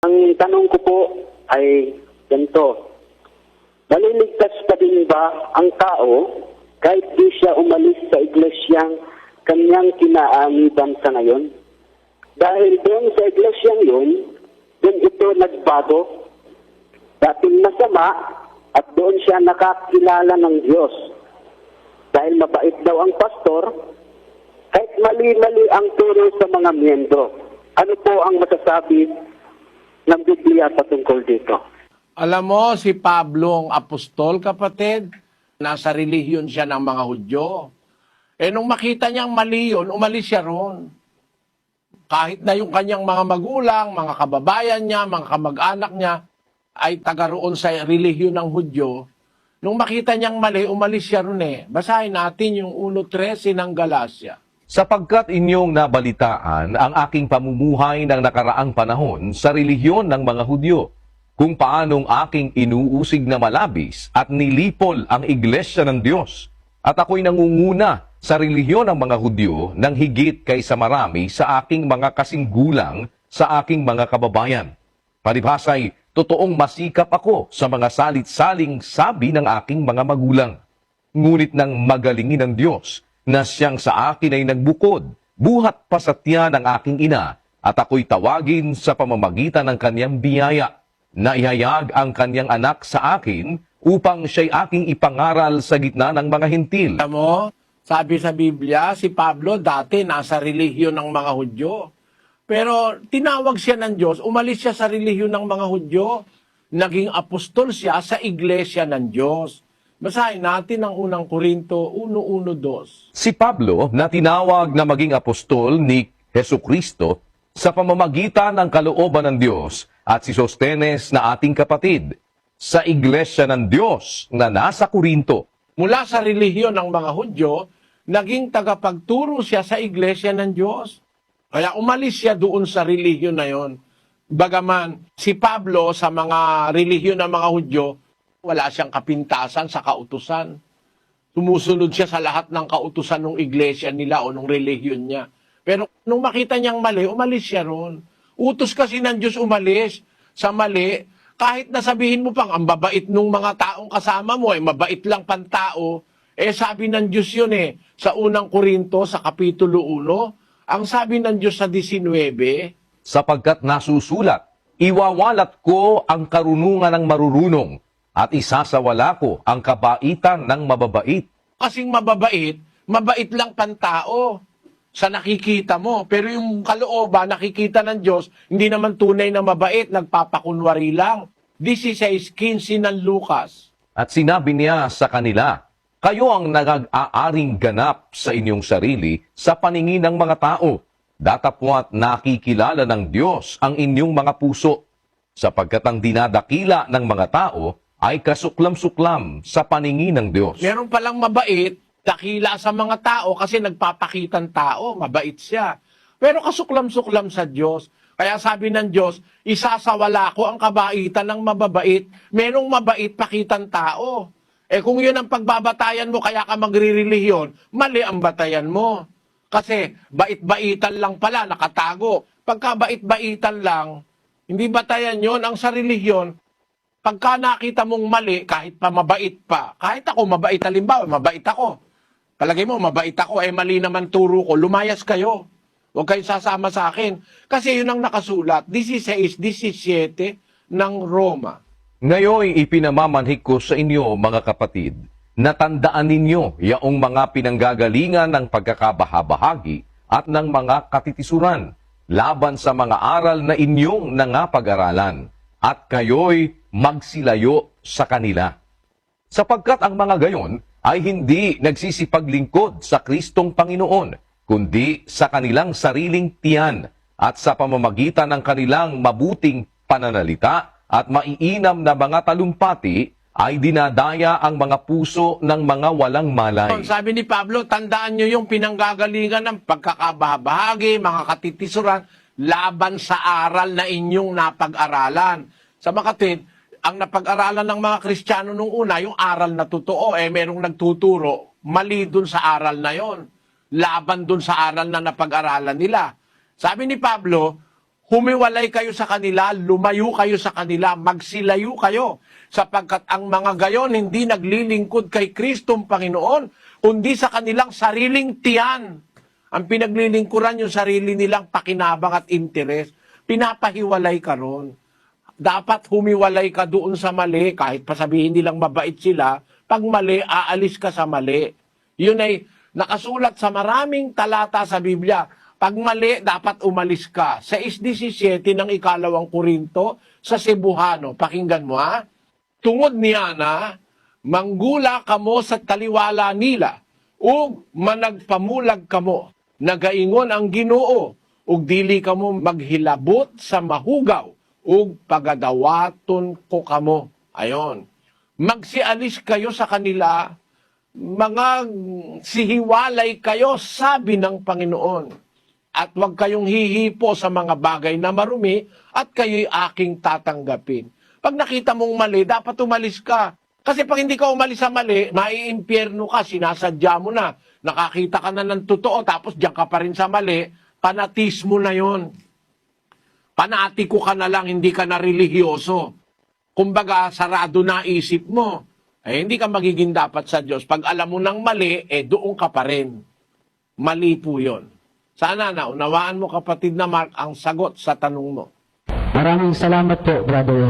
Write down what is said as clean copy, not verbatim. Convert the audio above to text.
Ang tanong ko po ay ganito, maliligtas pa din ba ang tao kahit di siya umalis sa iglesyang kanyang kinaaniban sa ngayon? Dahil doon sa iglesyang yun, doon ito nagbago. Dating masama at doon siya nakakilala ng Diyos. Dahil mabait daw ang pastor, kahit mali-mali ang turo sa mga miyembro. Ano po ang masasabi ng Biblia patungkol dito? Alam mo, si Pablo ang apostol, kapatid, nasa relihiyon siya ng mga Hudyo. Nung makita niyang mali yun, umalis siya ron. Kahit na yung kanyang mga magulang, mga kababayan niya, mga kamag-anak niya, ay taga roon sa relihiyon ng Hudyo, nung makita niyang mali, umalis siya ron eh. Basahin natin yung 1:13 ng Galacia. Sapagkat inyong nabalitaan ang aking pamumuhay ng nakaraang panahon sa relihiyon ng mga Hudyo, kung paanong aking inuusig na malabis at nilipol ang iglesia ng Diyos, at ako'y nangunguna sa relihiyon ng mga Hudyo ng higit kaysa marami sa aking mga kasinggulang sa aking mga kababayan. Palibhasa'y totoong masikap ako sa mga salit-saling sabi ng aking mga magulang. Ngunit nang magalingin ng Diyos, na siyang sa akin ay nagbukod, buhat pa sa tiyan ng aking ina, at ako'y tawagin sa pamamagitan ng kanyang biyaya, na ihayag ang kanyang anak sa akin, upang siya'y aking ipangaral sa gitna ng mga hintil. Alam mo, sabi sa Biblia, si Pablo dati nasa relihiyon ng mga Hudyo. Pero tinawag siya ng Diyos, umalis siya sa relihiyon ng mga Hudyo, naging apostol siya sa iglesia ng Diyos. Basahin natin ang unang Korinto 1:1-2. Si Pablo na tinawag na maging apostol ni Hesukristo sa pamamagitan ng kalooban ng Diyos, at si Sostenes na ating kapatid sa iglesia ng Diyos na nasa Korinto. Mula sa relihiyon ng mga Hudyo, naging tagapagturo siya sa iglesia ng Diyos. Kaya umalis siya doon sa relihiyon na yon. Bagaman si Pablo sa mga relihiyon ng mga Hudyo, wala siyang kapintasan sa kautusan. Sumusunod siya sa lahat ng kautusan ng iglesia nila o ng relihiyon niya. Pero nung makita niyang mali, umalis siya ron. Utos kasi ng Diyos umalis sa mali. Kahit nasabihin mo pang, ang babait nung mga taong kasama mo, mabait lang pantao. Sabi ng Diyos yun sa unang Korinto, sa Kapitulo 1, ang sabi ng Diyos sa 19, Sapagkat nasusulat, iwawalat ko ang karunungan ng marurunong, at isasawala ko ang kabaitan ng mababait. kasing mababait, mabait lang pantao sa nakikita mo. Pero yung kalooban, nakikita ng Diyos, hindi naman tunay na mabait, nagpapakunwari lang. 16:15 ng Lucas. At sinabi niya sa kanila, kayo ang nag-aaring ganap sa inyong sarili sa paningin ng mga tao, datapwat nakikilala ng Diyos ang inyong mga puso, sapagkat ang dinadakila ng mga tao ay kasuklam-suklam sa paningin ng Diyos. Meron palang mabait, dakila sa mga tao kasi nagpapakitang tao, mabait siya. Pero kasuklam-suklam sa Diyos. Kaya sabi ng Diyos, isasawala ko ang kabaitan ng mababait. Merong mabait pakitang tao. Kung yun ang pagbabatayan mo, kaya ka magre-relihiyon, mali ang batayan mo. Kasi bait-baitan lang pala, nakatago. Pagka bait-baitan lang, hindi batayan yun. Ang sa relihiyon, pagka nakita mong mali, kahit pa mabait pa, kahit ako mabait, halimbawa, mabait ako. Palagay mo, mabait ako, mali naman turo ko, lumayas kayo. Huwag kayong sasama sa akin. Kasi yun ang nakasulat, 16:17 ng Roma. Ngayon ipinamamanhik ko sa inyo, mga kapatid, na tandaan ninyo yaong mga pinanggagalingan ng pagkakabahabahagi at ng mga katitisuran laban sa mga aral na inyong nangapag-aralan, at kayo'y magsilayo sa kanila. Sapagkat ang mga gayon ay hindi nagsisipaglingkod sa Kristong Panginoon, kundi sa kanilang sariling tiyan at sa pamamagitan ng kanilang mabuting pananalita at maiinam na mga talumpati ay dinadaya ang mga puso ng mga walang malay. Sabi ni Pablo, tandaan nyo yung pinanggagalingan ng pagkakabahagi, mga katitisuran, laban sa aral na inyong napag-aralan. Sa makatid, ang napag-aralan ng mga Kristiyano nung una, yung aral na totoo, merong nagtuturo, mali dun sa aral na yon. Laban dun sa aral na napag-aralan nila. Sabi ni Pablo, humiwalay kayo sa kanila, lumayo kayo sa kanila, magsilayo kayo, sapagkat ang mga gayon hindi naglilingkod kay Kristong Panginoon, kundi sa kanilang sariling tiyan. Ang pinaglilingkuran yung sarili nilang pakinabang at interes. Pinapahiwalay ka ron. Dapat humiwalay ka doon sa mali, kahit pasabihin nilang mabait sila, pag mali, aalis ka sa mali. Yun ay nakasulat sa maraming talata sa Biblia. Pag mali, dapat umalis ka. Sa 6:17 ng 2 Korinto, sa Cebuano, pakinggan mo ha. Tungod niya na, manggula kamo sa taliwala nila, ug managpamulag kamo, nagaingon ang Ginoo, ug dili kamo maghilabot sa mahugaw, ug pagadawaton ko kamo. Ayon. Magsialis kayo sa kanila, mga sihiwalay kayo, sabi ng Panginoon. At huwag kayong hihipo sa mga bagay na marumi at kayo'y aking tatanggapin. Pag nakita mong mali, dapat umalis ka. Kasi pag hindi ka umalis sa mali, maiimpyerno ka, sinasadya mo na. Nakakita ka na ng totoo, tapos diyan ka pa rin sa mali, panatismo na yon. Panatiko ka na lang, hindi ka na religyoso. Kumbaga, sarado na isip mo. Hindi ka magiging dapat sa Diyos. Pag alam mo ng mali, doon ka pa rin. Mali po yun. Sana naunawaan mo, kapatid na Mark, ang sagot sa tanong mo. Maraming salamat po, Brother.